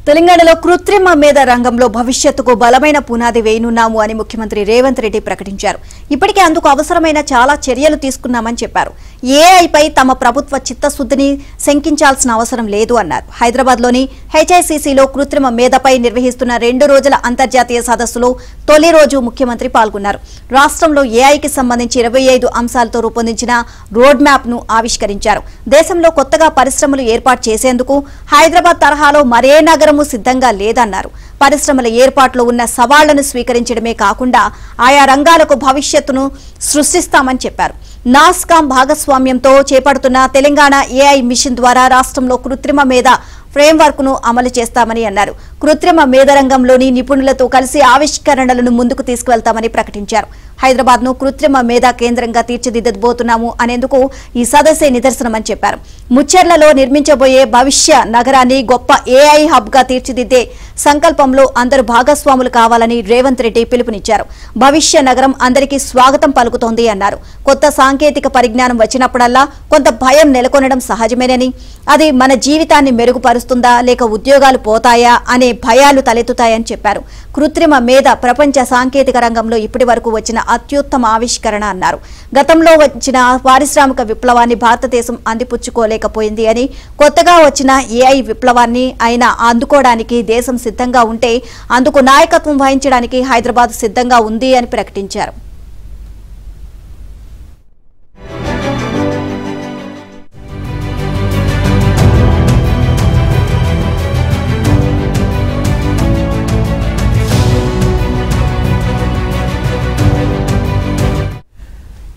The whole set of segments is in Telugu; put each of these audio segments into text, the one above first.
తెలంగాణలో కృత్రిమ మేధ రంగంలో భవిష్యత్తుకు బలమైన పునాది వేయనున్నాము అని ముఖ్యమంత్రి రేవంత్ రెడ్డి ప్రకటించారు. ఇప్పటికే అందుకు అవసరమైన చాలా చర్యలు తీసుకున్నామని చెప్పారు. ఏఐపై తమ ప్రభుత్వ చిత్తశుద్ధిని శంకించాల్సిన అవసరం లేదు అన్నారు. హైదరాబాద్లోని హెచ్ఐసిసిలో కృత్రిమ మేధపై నిర్వహిస్తున్న 2 రోజుల అంతర్జాతీయ సదస్సులో తొలి రోజు ముఖ్యమంత్రి పాల్గొన్నారు. రాష్ట్రంలో ఏఐకి సంబంధించి 25 అంశాలతో రూపొందించిన రోడ్ మ్యాప్ ను ఆవిష్కరించారు. దేశంలో కొత్తగా పరిశ్రమలు ఏర్పాటు చేసేందుకు హైదరాబాద్ తరహాలో మరే నగరం సిద్ధంగా లేదన్నారు. పరిశ్రమల ఏర్పాట్లో ఉన్న సవాళ్లను స్వీకరించడమే కాకుండా ఆయా రంగాలకు భవిష్యత్తును సృష్టిస్తామని చెప్పారు. నాస్కాం భాగస్వామ్యంతో చేపడుతున్న తెలంగాణ ఏఐ మిషన్ ద్వారా రాష్ట్రంలో కృత్రిమ మేధ ఫ్రేమ్వర్క్ ను అమలు చేస్తామని అన్నారు. కృత్రిమ మేధ రంగంలోని నిపుణులతో కలిసి ఆవిష్కరణలను ముందుకు తీసుకువెళ్తామని ప్రకటించారు. హైదరాబాద్ ను కృత్రిమ మేధ కేంద్రంగా తీర్చిదిద్దబోతున్నాము అనేందుకు ఈ సదస్సే నిదర్శనమని చెప్పారు. ముచ్చెర్లలో నిర్మించబోయే భవిష్య నగరాన్ని గొప్ప ఏఐ హబ్ గా తీర్చిదిద్దే సంకల్పంలో అందరూ భాగస్వాములు కావాలని రేవంత్ రెడ్డి పిలుపునిచ్చారు. భవిష్య నగరం అందరికీ స్వాగతం పలుకుతోంది అన్నారు. కొత్త సాంకేతిక పరిజ్ఞానం వచ్చినప్పుడల్లా కొంత భయం నెలకొనడం సహజమేనని, అది మన జీవితాన్ని మెరుగుపరుస్తుందా లేక ఉద్యోగాలు పోతాయా అనే భయాలు తలెత్తుతాయని చెప్పారు. కృత్రిమ మేధ ప్రపంచ సాంకేతిక రంగంలో ఇప్పటి వరకు వచ్చిన అత్యుత్తమ ఆవిష్కరణ అన్నారు. గతంలో వచ్చిన పారిశ్రామిక విప్లవాన్ని భారతదేశం అందిపుచ్చుకోలేకపోయింది అని, కొత్తగా వచ్చిన ఏఐ విప్లవాన్ని అయినా అందుకోవడానికి దేశం సిద్ధంగా ఉంటే అందుకు నాయకత్వం వహించడానికి హైదరాబాద్ సిద్ధంగా ఉంది అని ప్రకటించారు.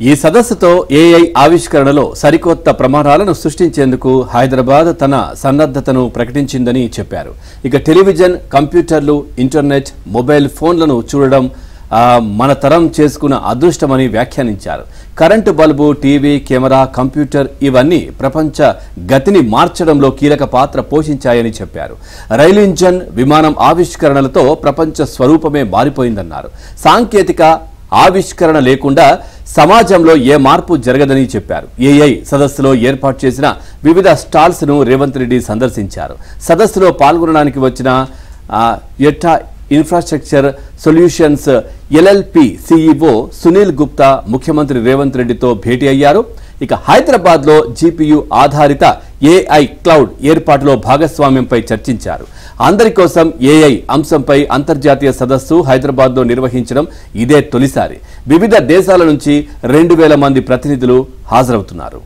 ఈ సదస్సుతో ఏఐ ఆవిష్కరణలో సరికొత్త ప్రమాణాలను సృష్టించేందుకు హైదరాబాద్ తన సన్నద్ధతను ప్రకటించిందని చెప్పారు. ఇక టెలివిజన్, కంప్యూటర్లు, ఇంటర్నెట్, మొబైల్ ఫోన్లను చూడడం మన తరం చేసుకున్న అదృష్టమని వ్యాఖ్యానించారు. Current bulb, TV, camera, computer ఇవన్నీ ప్రపంచ గతిని మార్చడంలో కీలక పాత్ర పోషించాయని చెప్పారు. రైలు ఇంజన్, విమానం ఆవిష్కరణలతో ప్రపంచ స్వరూపమే మారిపోయిందన్నారు. సాంకేతిక ఆవిష్కరణ లేకుండా సమాజంలో ఏ మార్పు జరగదని చెప్పారు. ఏఐ సదస్సులో ఏర్పాటు చేసిన వివిధ స్టాల్స్ ను రేవంత్ రెడ్డి సందర్శించారు. సదస్సులో పాల్గొనడానికి వచ్చిన ఎట్టా infrastructure solutions LLP CEO Sunil Gupta ముఖ్యమంత్రి రేవంత్ రెడ్డితో భేటీ అయ్యారు. ఇక హైదరాబాద్ లో జీపీయూ ఆధారిత ఏఐ క్లౌడ్ ఏర్పాటులో భాగస్వామ్యంపై చర్చించారు. అందరి కోసం ఏఐ అంశంపై అంతర్జాతీయ సదస్సు హైదరాబాద్ లో నిర్వహించడం ఇదే తొలిసారి. వివిధ దేశాల నుంచి 2000 మంది ప్రతినిధులు హాజరవుతున్నారు.